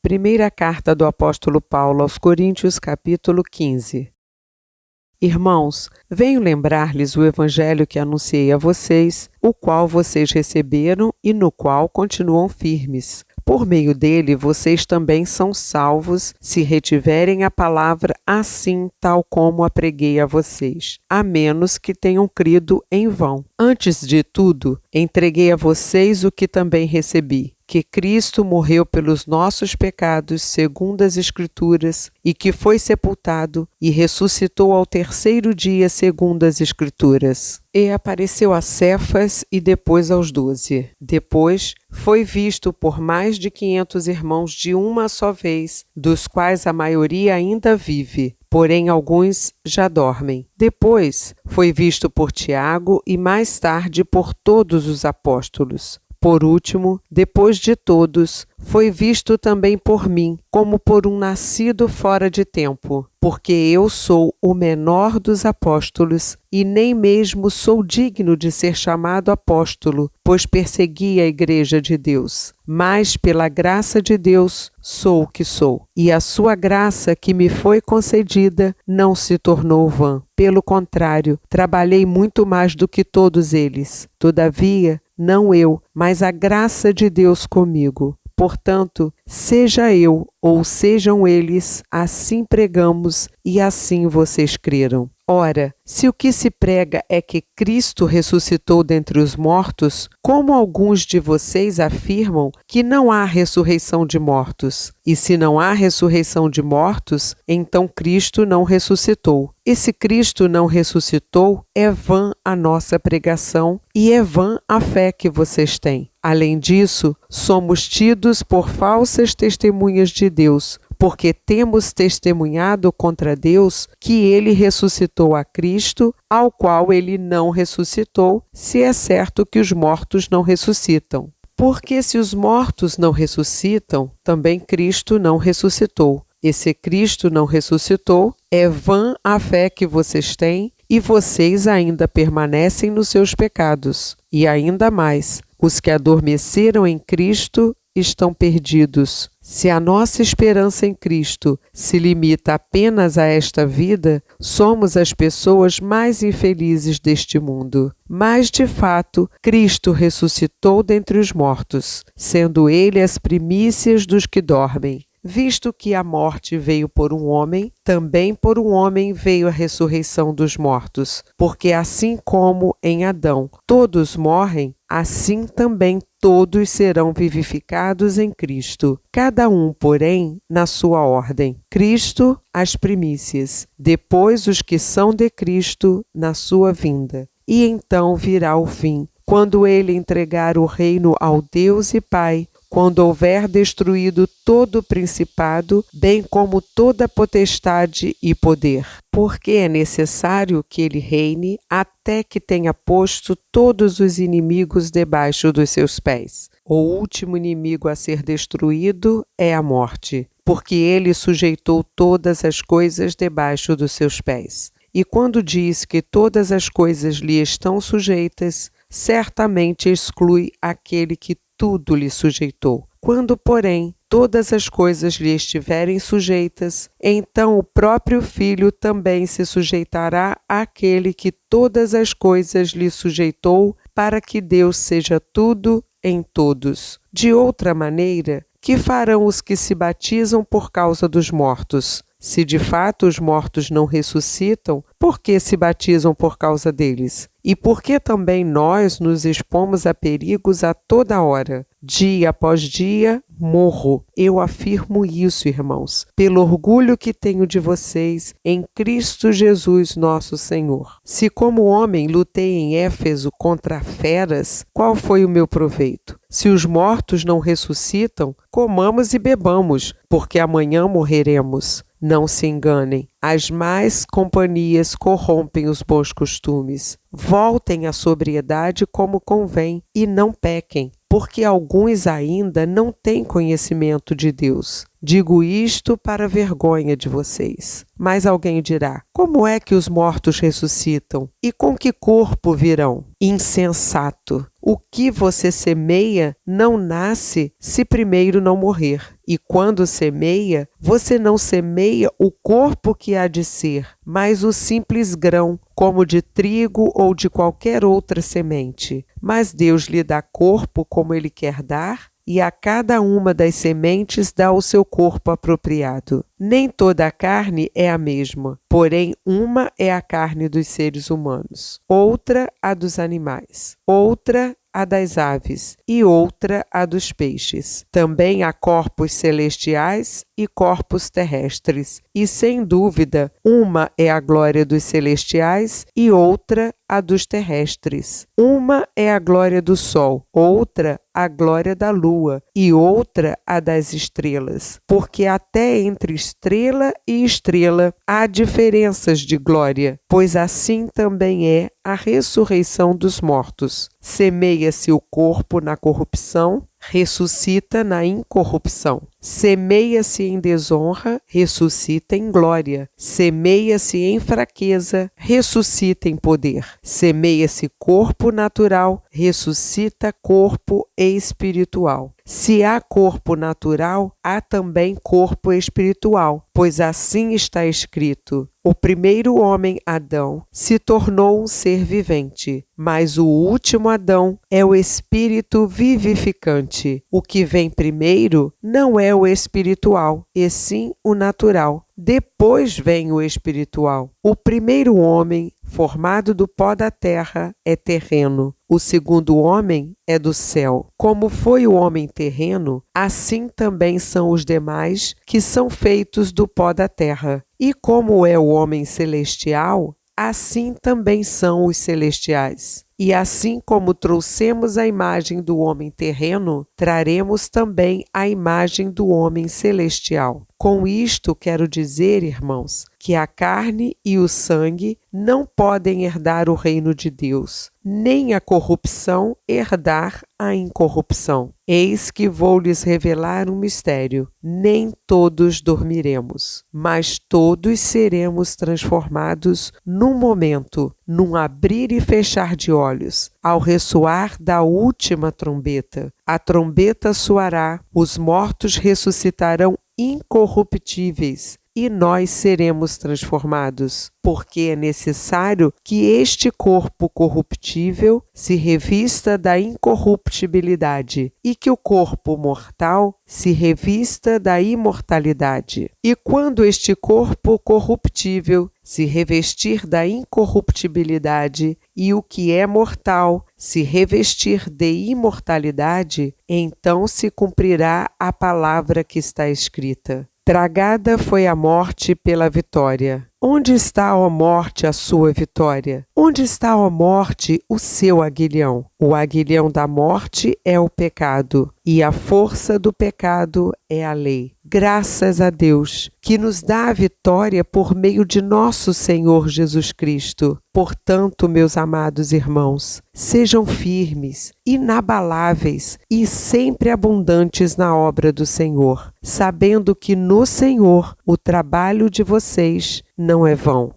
Primeira carta do apóstolo Paulo aos Coríntios, capítulo 15. Irmãos, venho lembrar-lhes o evangelho que anunciei a vocês, o qual vocês receberam e no qual continuam firmes. Por meio dele, vocês também são salvos, se retiverem a palavra assim, tal como a preguei a vocês, a menos que tenham crido em vão. Antes de tudo, entreguei a vocês o que também recebi, que Cristo morreu pelos nossos pecados, segundo as Escrituras, e que foi sepultado e ressuscitou ao terceiro dia, segundo as Escrituras. E apareceu a Cefas e depois aos 12. Depois foi visto por mais de 500 irmãos de uma só vez, dos quais a maioria ainda vive, porém alguns já dormem. Depois foi visto por Tiago e mais tarde por todos os apóstolos. Por último, depois de todos, foi visto também por mim, como por um nascido fora de tempo, porque eu sou o menor dos apóstolos e nem mesmo sou digno de ser chamado apóstolo, pois persegui a igreja de Deus. Mas pela graça de Deus sou o que sou, e a sua graça que me foi concedida não se tornou vã. Pelo contrário, trabalhei muito mais do que todos eles. Todavia, não eu, mas a graça de Deus comigo. Portanto, seja eu ou sejam eles, assim pregamos e assim vocês creram. Ora, se o que se prega é que Cristo ressuscitou dentre os mortos, como alguns de vocês afirmam que não há ressurreição de mortos? E se não há ressurreição de mortos, então Cristo não ressuscitou. E se Cristo não ressuscitou, é vã a nossa pregação e é vã a fé que vocês têm. Além disso, somos tidos por falsas testemunhas de Deus, porque temos testemunhado contra Deus que ele ressuscitou a Cristo, ao qual ele não ressuscitou, se é certo que os mortos não ressuscitam. Porque se os mortos não ressuscitam, também Cristo não ressuscitou. E se Cristo não ressuscitou, é vã a fé que vocês têm, e vocês ainda permanecem nos seus pecados. E ainda mais, os que adormeceram em Cristo estão perdidos. Se a nossa esperança em Cristo se limita apenas a esta vida, somos as pessoas mais infelizes deste mundo. Mas, de fato, Cristo ressuscitou dentre os mortos, sendo ele as primícias dos que dormem. Visto que a morte veio por um homem, também por um homem veio a ressurreição dos mortos. Porque assim como em Adão todos morrem, assim também todos serão vivificados em Cristo. Cada um, porém, na sua ordem. Cristo, as primícias, depois os que são de Cristo na sua vinda. E então virá o fim, quando ele entregar o reino ao Deus e Pai, quando houver destruído todo o principado, bem como toda potestade e poder. Porque é necessário que ele reine até que tenha posto todos os inimigos debaixo dos seus pés. O último inimigo a ser destruído é a morte, porque ele sujeitou todas as coisas debaixo dos seus pés. E quando diz que todas as coisas lhe estão sujeitas, certamente exclui aquele que tudo lhe sujeitou. Quando, porém, todas as coisas lhe estiverem sujeitas, então o próprio Filho também se sujeitará àquele que todas as coisas lhe sujeitou, para que Deus seja tudo em todos. De outra maneira, que farão os que se batizam por causa dos mortos? Se de fato os mortos não ressuscitam, por que se batizam por causa deles? E por que também nós nos expomos a perigos a toda hora? Dia após dia, morro. Eu afirmo isso, irmãos, pelo orgulho que tenho de vocês em Cristo Jesus nosso Senhor. Se como homem lutei em Éfeso contra feras, qual foi o meu proveito? Se os mortos não ressuscitam, comamos e bebamos, porque amanhã morreremos. Não se enganem, as más companhias corrompem os bons costumes. Voltem à sobriedade como convém e não pequem, porque alguns ainda não têm conhecimento de Deus. Digo isto para a vergonha de vocês. Mas alguém dirá: como é que os mortos ressuscitam? E com que corpo virão? Insensato! O que você semeia não nasce se primeiro não morrer. E quando semeia, você não semeia o corpo que há de ser, mas o simples grão, como de trigo ou de qualquer outra semente. Mas Deus lhe dá corpo como Ele quer dar, e a cada uma das sementes dá o seu corpo apropriado. Nem toda a carne é a mesma, porém uma é a carne dos seres humanos, outra a dos animais, outra a das aves e outra a dos peixes. Também há corpos celestiais e corpos terrestres, e sem dúvida, uma é a glória dos celestiais e outra a dos terrestres. Uma é a glória do sol, outra a glória da lua e outra a das estrelas, porque até entre estrela e estrela há diferenças de glória, pois assim também é a ressurreição dos mortos. Semeia-se o corpo na corrupção, ressuscita na incorrupção. Semeia-se em desonra, ressuscita em glória. Semeia-se em fraqueza, ressuscita em poder. Semeia-se corpo natural, ressuscita corpo espiritual. Se há corpo natural, há também corpo espiritual, pois assim está escrito: o primeiro homem, Adão, se tornou um ser vivente, mas o último Adão é o espírito vivificante. O que vem primeiro não é o espiritual, e sim o natural. Depois vem o espiritual. O primeiro homem, formado do pó da terra, é terreno. O segundo homem é do céu. Como foi o homem terreno, assim também são os demais que são feitos do pó da terra. E como é o homem celestial, assim também são os celestiais. E assim como trouxemos a imagem do homem terreno, traremos também a imagem do homem celestial. Com isto quero dizer, irmãos, que a carne e o sangue não podem herdar o reino de Deus, nem a corrupção herdar a incorrupção. Eis que vou lhes revelar um mistério: nem todos dormiremos, mas todos seremos transformados num momento, num abrir e fechar de olhos, ao ressoar da última trombeta. A trombeta soará, os mortos ressuscitarão incorruptíveis, e nós seremos transformados, porque é necessário que este corpo corruptível se revista da incorruptibilidade e que o corpo mortal se revista da imortalidade. E quando este corpo corruptível se revestir da incorruptibilidade e o que é mortal se revestir de imortalidade, então se cumprirá a palavra que está escrita: tragada foi a morte pela vitória. Onde está, ó morte, a sua vitória? Onde está, ó morte, o seu aguilhão? O aguilhão da morte é o pecado, e a força do pecado é a lei. Graças a Deus, que nos dá a vitória por meio de nosso Senhor Jesus Cristo. Portanto, meus amados irmãos, sejam firmes, inabaláveis e sempre abundantes na obra do Senhor, sabendo que no Senhor o trabalho de vocês não é vão.